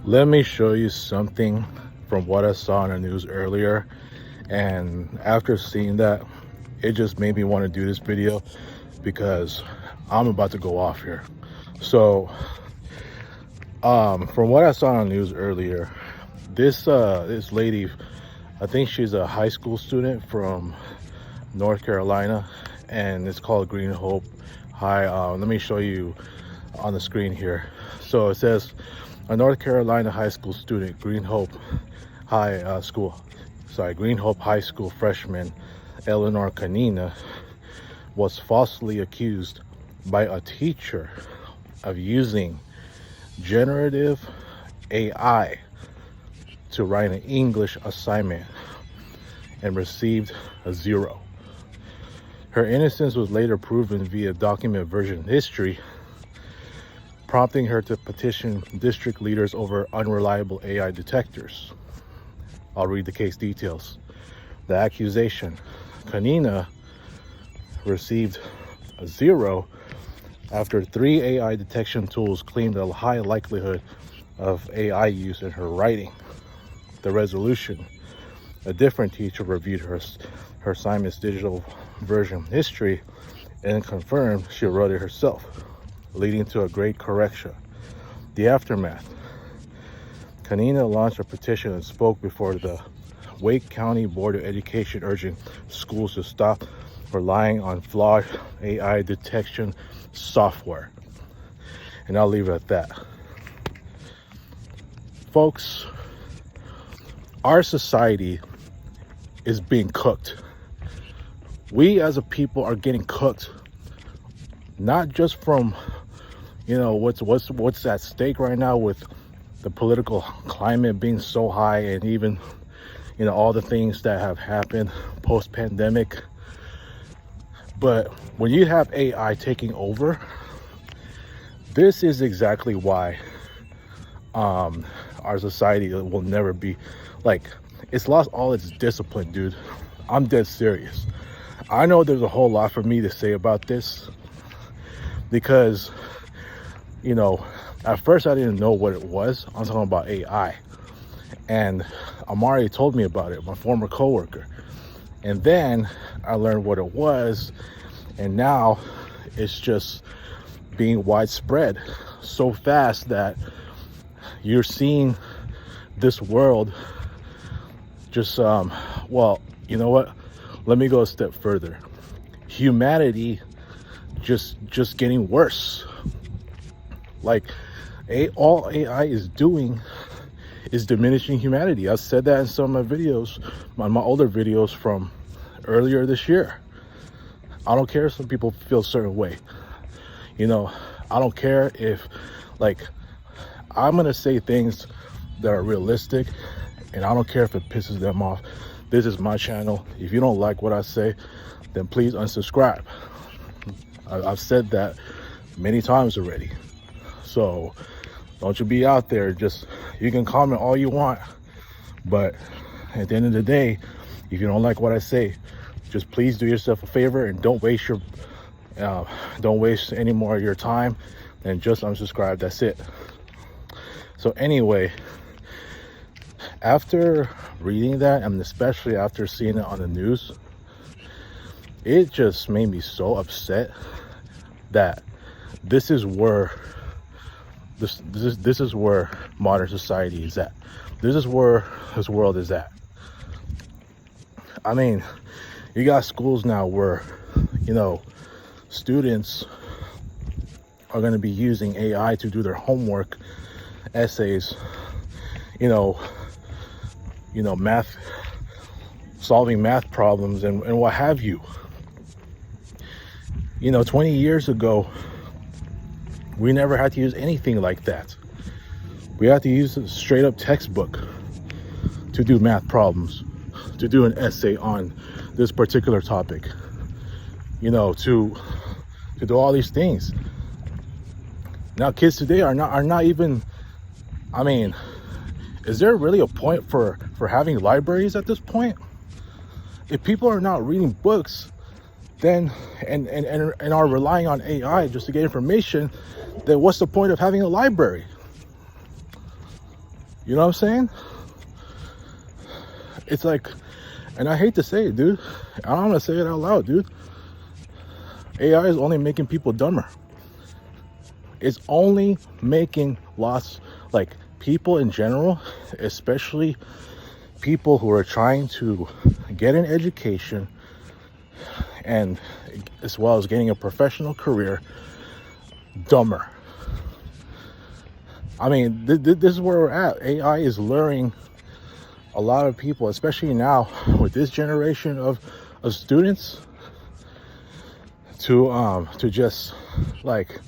Let me show you something from what I saw on the news earlier, and after seeing that, it just made me want to do this video because I'm about to go off here. So from what I saw on the news earlier, this lady, I think she's a high school student from North Carolina, and it's called Green Hope High. Let me show you on the screen here. So it says, a North Carolina high school student, Green Hope High School freshman Eleanor Kanina was falsely accused by a teacher of using generative AI to write an English assignment and received a 0. Her innocence was later proven via document version history, prompting her to petition district leaders over unreliable AI detectors. I'll read the case details. The accusation: Kanina received a 0 after 3 AI detection tools claimed a high likelihood of AI use in her writing. The resolution: a different teacher reviewed her assignment's digital version history and confirmed she wrote it herself, leading to a grade correction. The aftermath: Kanina launched a petition and spoke before the Wake County Board of Education, urging schools to stop relying on flawed AI detection software. And I'll leave it at that. Folks, our society is being cooked. We as a people are getting cooked, not just from what's at stake right now with the political climate being so high, and even all the things that have happened post-pandemic, but when you have AI taking over, this is exactly why our society will never be it's lost all its discipline, dude. I'm dead serious. I know there's a whole lot for me to say about this because at first I didn't know what it was. I'm talking about AI, and Amari told me about it, my former coworker, and then I learned what it was, and now it's just being widespread so fast that you're seeing this world just well, you know what, let me go a step further. Humanity just getting worse. All AI is doing is diminishing humanity. I said that in some of my videos, my older videos from earlier this year. I don't care if some people feel a certain way. I don't care if I'm gonna say things that are realistic, and I don't care if it pisses them off. This is my channel. If you don't like what I say, then please unsubscribe. I've said that many times already. So don't you be out there you can comment all you want, but at the end of the day, if you don't like what I say, just please do yourself a favor and don't waste any more of your time, and just unsubscribe. That's it. So anyway, after reading that, and especially after seeing it on the news, it just made me so upset that this is where modern society is at. This is where this world is at. I mean, you got schools now where students are going to be using AI to do their homework, essays, math, solving math problems, and what have you. 20 years ago, we never had to use anything like that. We had to use a straight up textbook to do math problems, to do an essay on this particular topic, to do all these things. Now kids today are not even, I mean, is there really a point for having libraries at this point? If people are not reading books, then and are relying on AI just to get information, then what's the point of having a library? You know what I'm saying? It's like, and I hate to say it, dude. I'm gonna say it out loud, dude. AI is only making people dumber. It's only making like people in general, especially people who are trying to get an education and as well as getting a professional career, dumber. I mean, this is where we're at. AI is luring a lot of people, especially now with this generation of students, to just like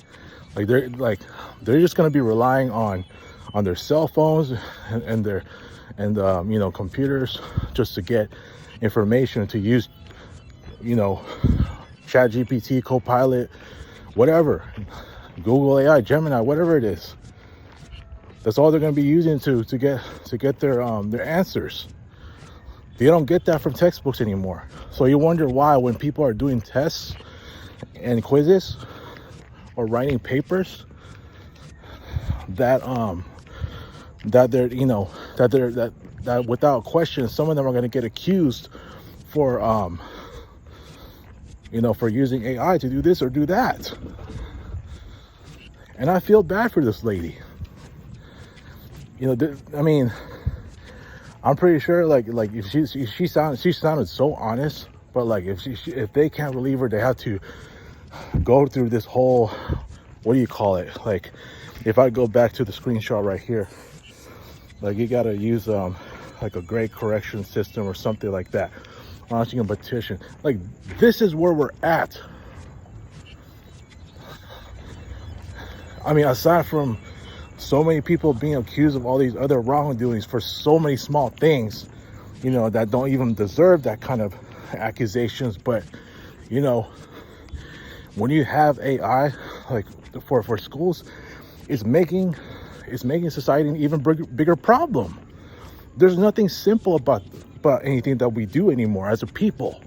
they're just going to be relying on their cell phones and their computers just to get information, to use Chat GPT, Copilot, whatever, Google AI, Gemini, whatever it is. That's all they're going to be using to get their answers. They don't get that from textbooks anymore. So you wonder why, when people are doing tests and quizzes or writing papers, that they're without question, some of them are going to get accused for for using AI to do this or do that. And I feel bad for this lady. I mean, I'm pretty sure like if she sounded so honest, but like if they can't believe her, they have to go through this whole, what do you call it? Like, if I go back to the screenshot right here, like you gotta use like a grade correction system or something like that, launching a petition. Like, this is where we're at. I mean, aside from so many people being accused of all these other wrongdoings for so many small things, that don't even deserve that kind of accusations. But, when you have AI, like for schools, it's making society an even bigger problem. There's nothing simple about anything that we do anymore as a people.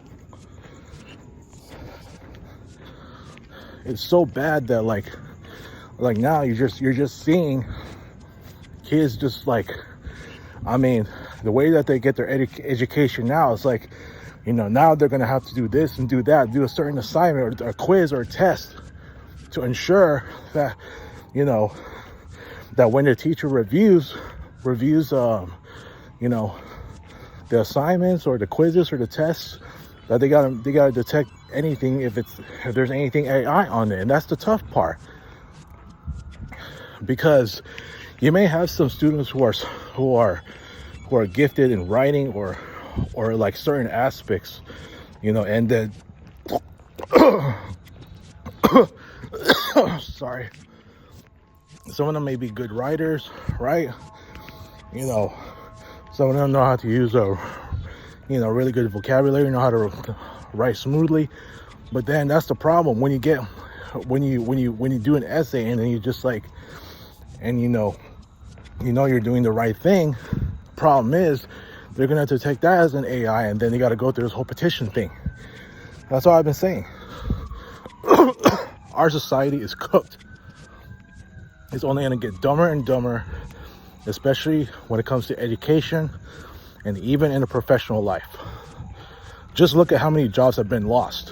It's so bad that like now you're just seeing kids just like, I mean, the way that they get their education now is like, now they're gonna have to do this and do that, do a certain assignment or a quiz or a test to ensure that that when the teacher reviews the assignments or the quizzes or the tests, that they gotta detect anything if there's anything AI on it. And that's the tough part, because you may have some students who are gifted in writing or like certain aspects, and then sorry, some of them may be good writers, right? Some of them know how to use a really good vocabulary, know how to write smoothly. But then that's the problem when you do an essay and then you just like, and you're doing the right thing. Problem is, they're gonna have to take that as an AI, and then they got to go through this whole petition thing. That's all I've been saying. Our society is cooked. It's only gonna get dumber and dumber, especially when it comes to education and even in a professional life. Just look at how many jobs have been lost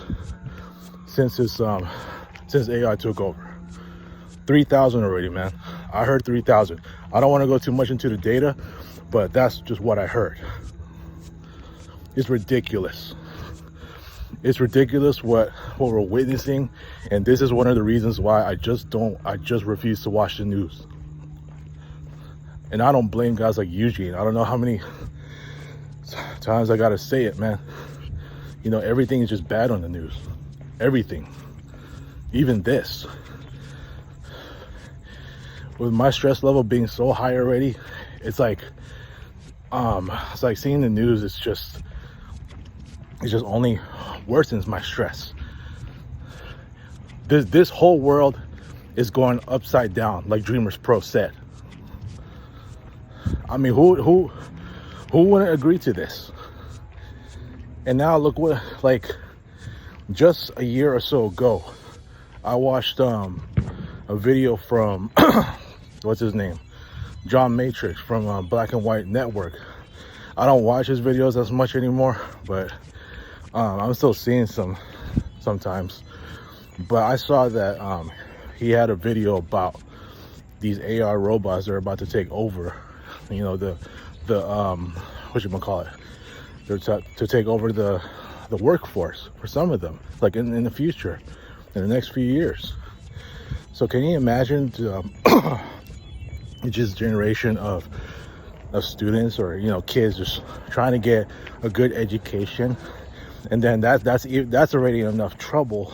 since AI took over. 3,000 already, man. I heard 3,000. I don't want to go too much into the data, but that's just what I heard. It's ridiculous. It's ridiculous what we're witnessing, and this is one of the reasons why I just refuse to watch the news. And I don't blame guys like Eugene. I don't know how many times I gotta say it, man. Everything is just bad on the news. Everything. Even this. With my stress level being so high already, it's like seeing the news. It's just, it just only worsens my stress. This whole world is going upside down, like Dreamers Pro said. I mean, who wouldn't agree to this? And now look what, like, just a year or so ago, I watched a video from what's his name, John Matrix from Black and White Network. I don't watch his videos as much anymore, but I'm still seeing some sometimes. But I saw that he had a video about these AI robots that are about to take over. You know, the what you gonna call it? They're to take over the workforce for some of them, like in the future, in the next few years. So can you imagine just generation of students, or kids just trying to get a good education, and then that's already enough trouble,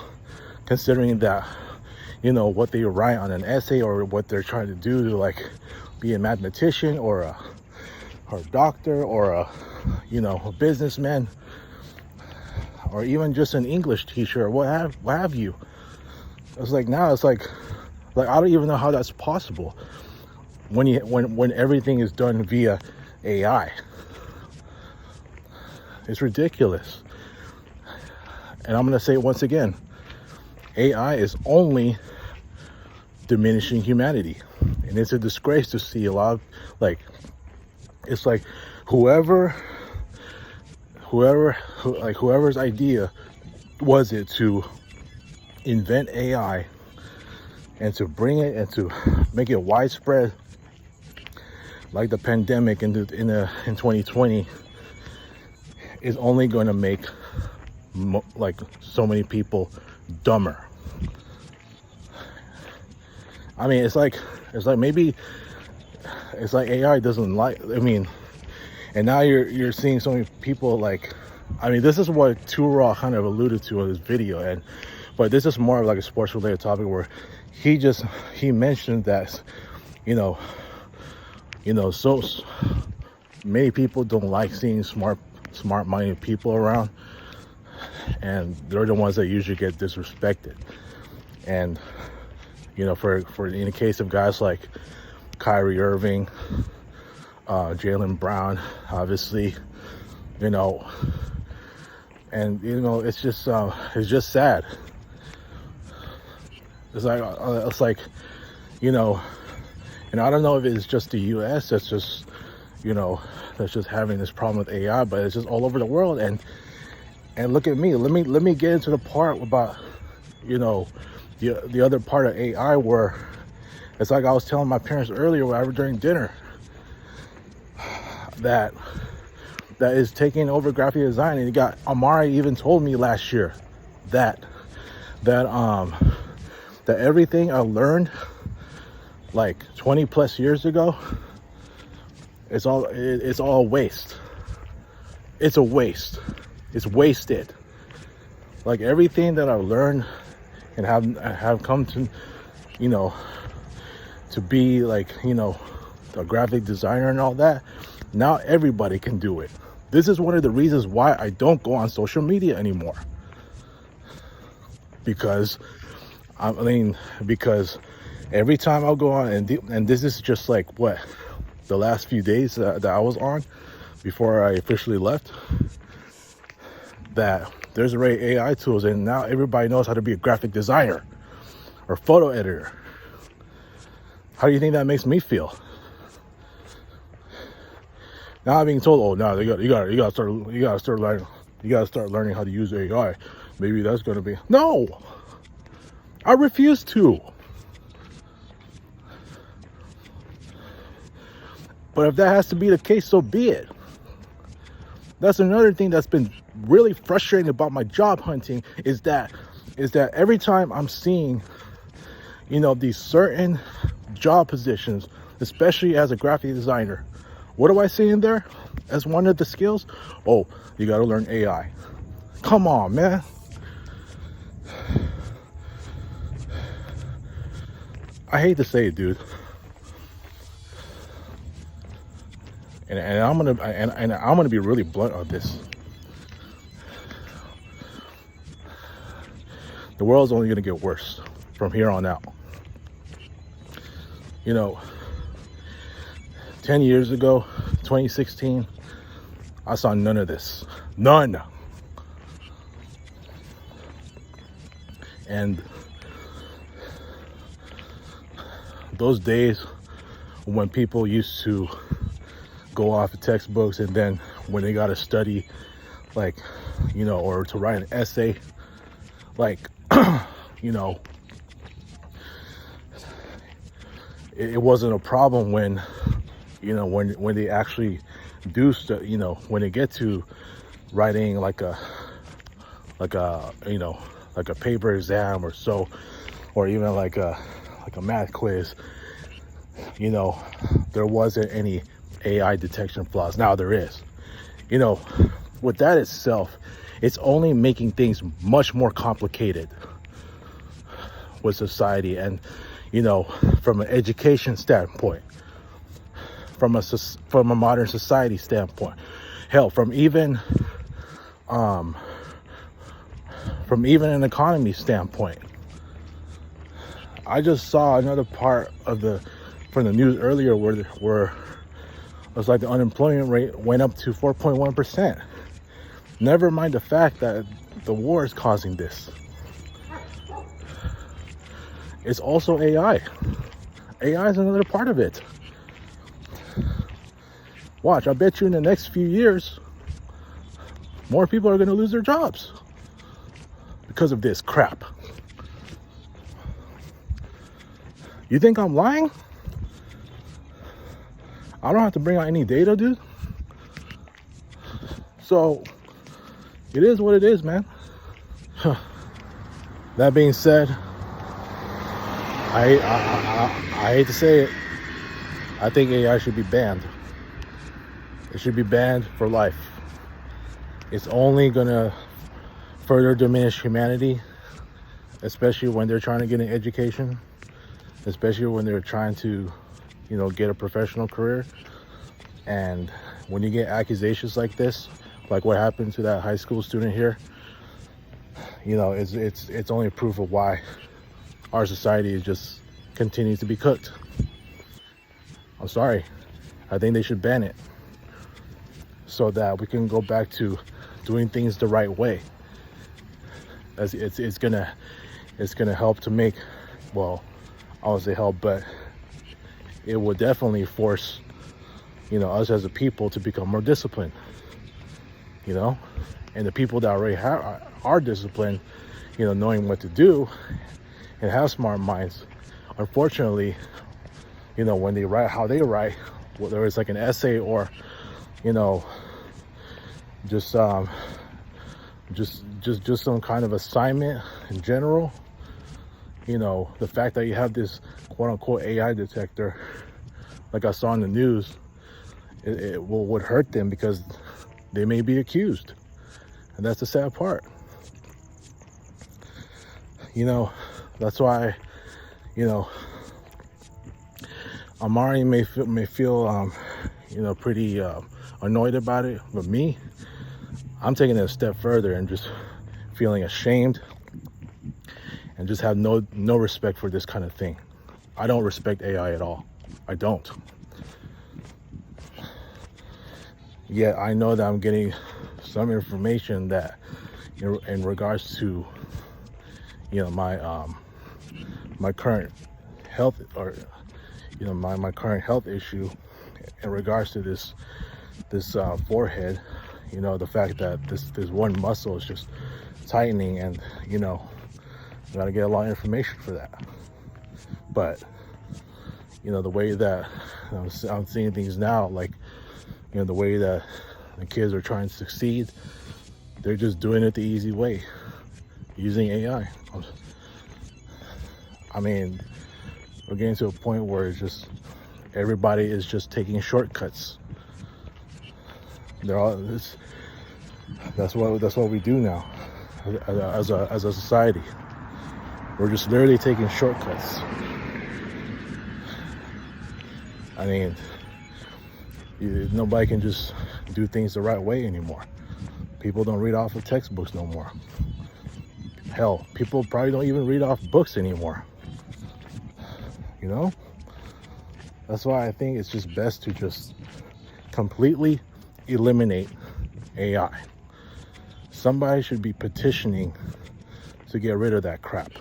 considering that what they write on an essay, or what they're trying to do to like be a mathematician or a doctor or a businessman, or even just an English teacher, or what have you. It's like now it's like I don't even know how that's possible when everything is done via AI. It's ridiculous. And I'm gonna say it once again, AI is only diminishing humanity, and it's a disgrace to see a lot of, like, it's like whoever's idea was it to invent AI and to bring it and to make it widespread, like the pandemic in 2020, is only going to make like so many people dumber. I mean, it's like maybe it's like AI doesn't like, I mean, and now you're seeing so many people, like, I mean, this is what Turo kind of alluded to in his video, but this is more of like a sports related topic, where he mentioned that so many people don't like seeing smart-minded people around, and they're the ones that usually get disrespected. And for in the case of guys like Kyrie Irving, Jaylen Brown, obviously, and it's just sad. It's like and I don't know if it's just the US that's just having this problem with AI, but it's just all over the world. And look at me. Let me get into the part about the other part of AI, where it's like I was telling my parents earlier during dinner, that is taking over graphic design. And Amari even told me last year that everything I learned like 20 plus years ago, it's all a waste. It's a waste. It's wasted. Like everything that I've learned and have come to to be like a graphic designer and all that, now everybody can do it. This is one of the reasons why I don't go on social media anymore, because every time I'll go on, and this is just like what the last few days that I was on before I officially left, that there's already AI tools, and now everybody knows how to be a graphic designer or photo editor. How do you think that makes me feel? Now I'm being told, oh, no, you gotta start learning how to use AI. Maybe that's gonna be, no, I refuse to. But if that has to be the case, so be it. That's another thing that's been really frustrating about my job hunting, is that every time I'm seeing, these certain job positions, especially as a graphic designer, what do I see in there as one of the skills? Oh, you got to learn AI. Come on, man. I hate to say it, dude. And I'm gonna be really blunt on this. The world's only going to get worse from here on out. 10 years ago, 2016, I saw none of this. None. And those days when people used to go off of textbooks, and then when they got to study, or to write an essay, it wasn't a problem when they actually do when they get to writing like a paper exam or so, or even like a math quiz. There wasn't any AI detection flaws. Now there is. With that itself, it's only making things much more complicated with society, and from an education standpoint, from a modern society standpoint, hell, from even an economy standpoint. I just saw another part from the news earlier where it was like the unemployment rate went up to 4.1%. Never mind the fact that the war is causing this. It's also AI. AI is another part of it. Watch, I bet you in the next few years, more people are going to lose their jobs because of this crap. You think I'm lying? I don't have to bring out any data, dude. So it is what it is, man. That being said, I hate to say it, I think AI should be banned. It should be banned for life. It's only gonna further diminish humanity, especially when they're trying to get an education, especially when they're trying to, get a professional career. And when you get accusations like this, like what happened to that high school student here, it's only proof of why our society is just continues to be cooked. I'm sorry. I think they should ban it so that we can go back to doing things the right way. As it's gonna help to make, well, I won't say help, but it will definitely force, us as a people to become more disciplined. And the people that already are disciplined, knowing what to do and have smart minds, unfortunately, when they write how they write, whether it's like an essay or, just some kind of assignment in general, the fact that you have this quote unquote AI detector, like I saw in the news, it would hurt them because they may be accused. And that's the sad part. That's why, Amari may feel pretty annoyed about it, but me, I'm taking it a step further and just feeling ashamed and just have no respect for this kind of thing. I don't respect AI at all. I don't. Yet I know that I'm getting some information that in regards to my current health, or my current health issue in regards to this forehead, the fact that this one muscle is just tightening, and you gotta get a lot of information for that. But the way that I'm seeing things now, like the way that the kids are trying to succeed, they're just doing it the easy way, using AI. I mean, we're getting to a point where it's just everybody is just taking shortcuts. That's what we do now as a society. We're just literally taking shortcuts. I mean, nobody can just do things the right way anymore. People don't read off of textbooks no more. Hell, people probably don't even read off books anymore. You know? That's why I think it's just best to just completely eliminate AI. Somebody should be petitioning to get rid of that crap.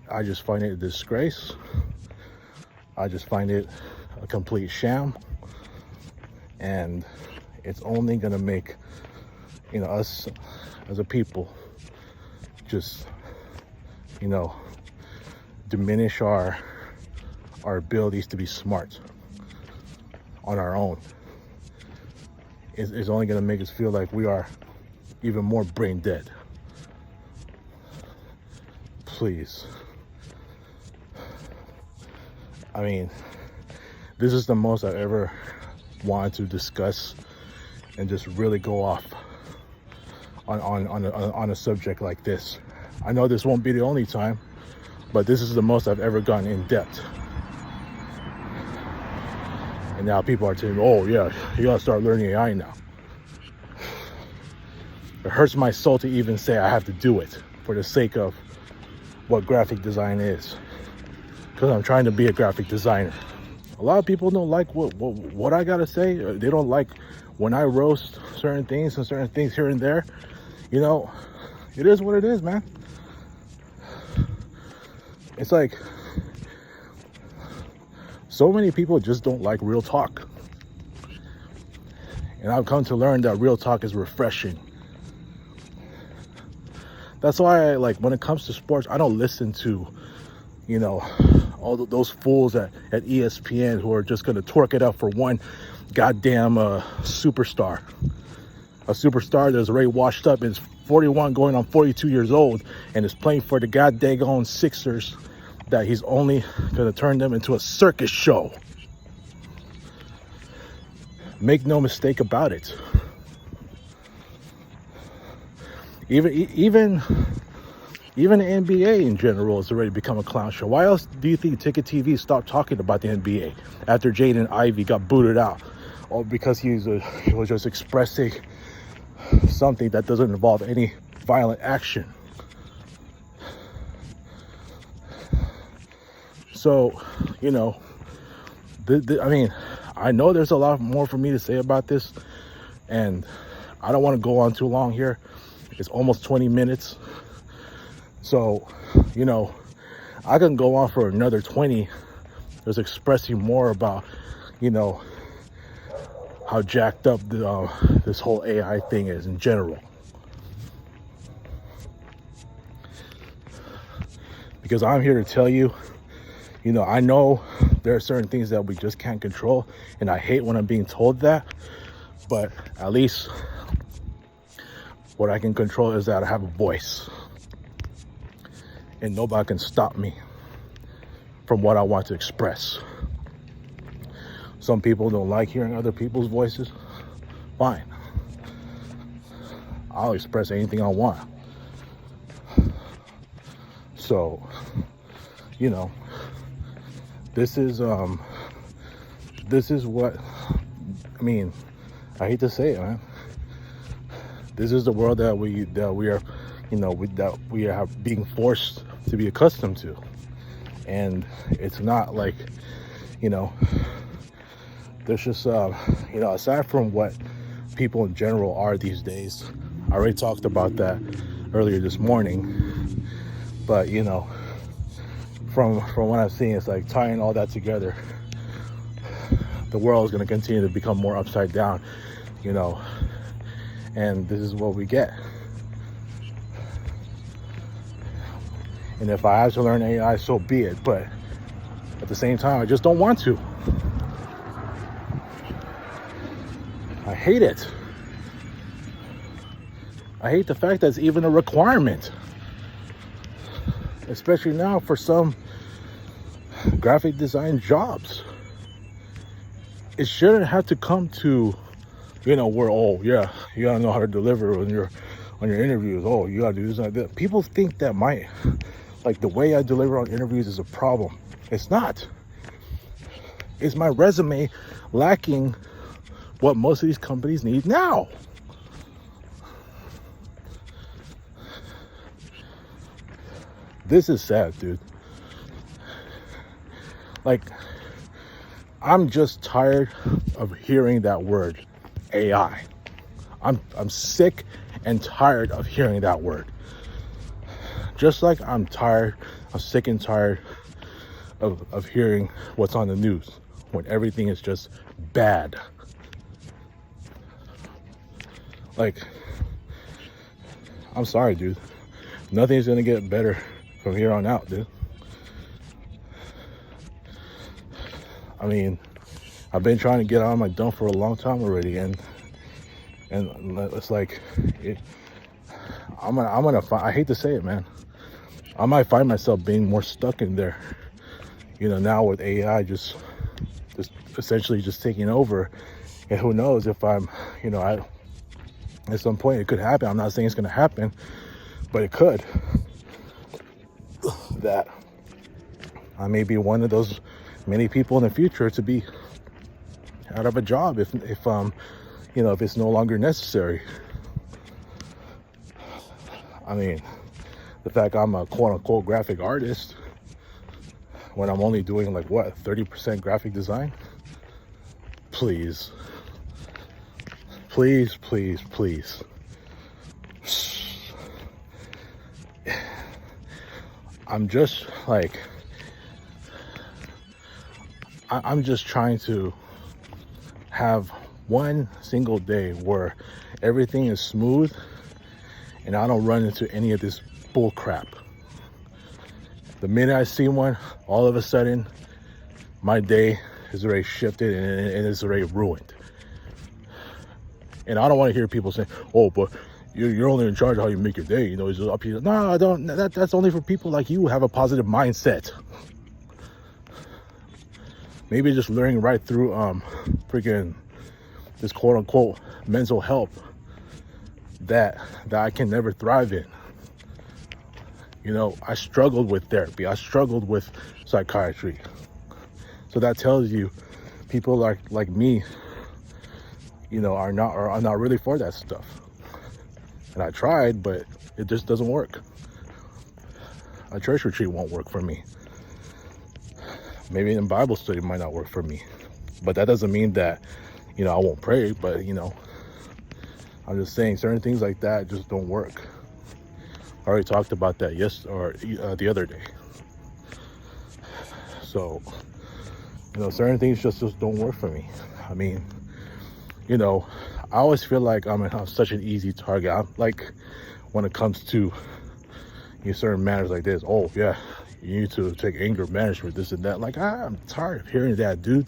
I just find it a disgrace. I just find it a complete sham. And it's only gonna make, us as a people just, diminish our abilities to be smart on our own. It's only going to make us feel like we are even more brain dead. Please. I mean, this is the most I've ever wanted to discuss and just really go off on a subject like this. I know this won't be the only time, but this is the most I've ever gone in depth. And now people are telling me, oh yeah, you gotta start learning AI now. It hurts my soul to even say I have to do it for the sake of what graphic design is. Because I'm trying to be a graphic designer. A lot of people don't like what I gotta say. They don't like when I roast certain things and certain things here and there. It is what it is, man. It's like so many people just don't like real talk. And I've come to learn that real talk is refreshing. That's why when it comes to sports, I don't listen to, all those fools at ESPN who are just going to torque it up for one goddamn superstar. A superstar that's already washed up and is 41 going on 42 years old and is playing for the goddamn Sixers, that he's only going to turn them into a circus show. Make no mistake about it. Even the NBA in general has already become a clown show. Why else do you think Ticket TV stopped talking about the NBA after Jaden Ivey got booted out? Or because he was just expressing something that doesn't involve any violent action. So, I know there's a lot more for me to say about this, and I don't want to go on too long here. It's almost 20 minutes. So, I can go on for another 20, just expressing more about, how jacked up this whole AI thing is in general. Because I'm here to tell you, I know there are certain things that we just can't control, and I hate when I'm being told that, but at least what I can control is that I have a voice, and nobody can stop me from what I want to express. Some people don't like hearing other people's voices. Fine. I'll express anything I want. So, this is what, I hate to say it, man. This is the world that we are being forced to be accustomed to. And it's not like, there's just, aside from what people in general are these days, I already talked about that earlier this morning, but, from what I've seen, it's like tying all that together, the world is going to continue to become more upside down, and this is what we get. And if I have to learn AI, so be it, but at the same time, I just don't want to. I hate it. I hate the fact that it's even a requirement, especially now for some graphic design jobs. It shouldn't have to come to, where, oh yeah, you gotta know how to deliver on your interviews. Oh, you gotta do this and that. People think that the way I deliver on interviews is a problem. It's not. Is my resume lacking what most of these companies need now? This is sad, dude. Like, I'm just tired of hearing that word, AI. I'm sick and tired of hearing that word. Just like I'm sick and tired of hearing what's on the news when everything is just bad. Like, I'm sorry, dude. Nothing's gonna get better from here on out, dude. I mean, I've been trying to get out of my dump for a long time already, and it's like, I hate to say it, man. I might find myself being more stuck in there, now with AI just essentially just taking over. And who knows if I'm, at some point it could happen. I'm not saying it's going to happen, but it could. That I may be one of those many people in the future to be out of a job if it's no longer necessary. I mean, the fact I'm a quote-unquote graphic artist when I'm only doing 30% graphic design. Please. I'm just I'm just trying to have one single day where everything is smooth and I don't run into any of this bull crap. The minute I see one, all of a sudden my day is already shifted and it's already ruined. And I don't want to hear people say, "Oh, but you're only in charge of how you make your day. It's just up here." No, I don't. That's only for people like you who have a positive mindset. Maybe just learning right through freaking this quote unquote mental health that I can never thrive in. I struggled with therapy. I struggled with psychiatry. So that tells you people like me, are not really for that stuff. And I tried, but it just doesn't work. A church retreat won't work for me. Maybe in Bible study might not work for me. But that doesn't mean that, I won't pray, but I'm just saying certain things like that just don't work. I already talked about that the other day. So, certain things just don't work for me. I mean, I always feel like I'm such an easy target. I'm when it comes to certain matters like this. Oh yeah, you need to take anger management, this and that. I'm tired of hearing that, dude.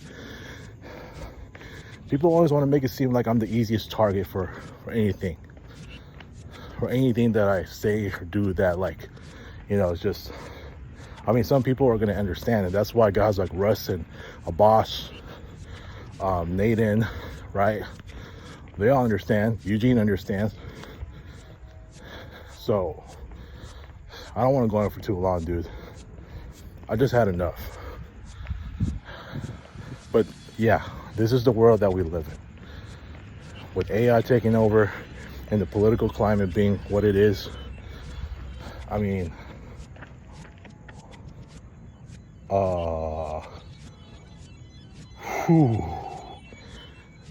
People always want to make it seem like I'm the easiest target for anything. For anything that I say or do that, it's just, some people are going to understand, and that's why guys like Russ and a boss, Nathan, right? They all understand. Eugene understands. So I don't want to go on for too long, dude. I just had enough. But yeah, this is the world that we live in. With AI taking over and the political climate being what it is,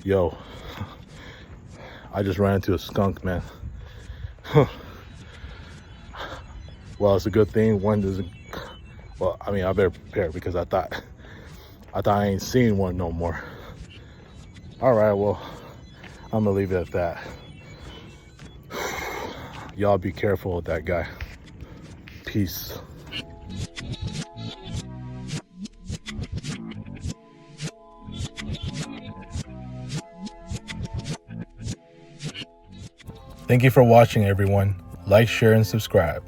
yo, I just ran into a skunk, man. Well, it's a good thing one doesn't. Well, I better prepare because I thought I ain't seen one no more. All right, well, I'm gonna leave it at that. Y'all be careful with that guy. Peace. Thank you for watching, everyone. Like, share, and subscribe.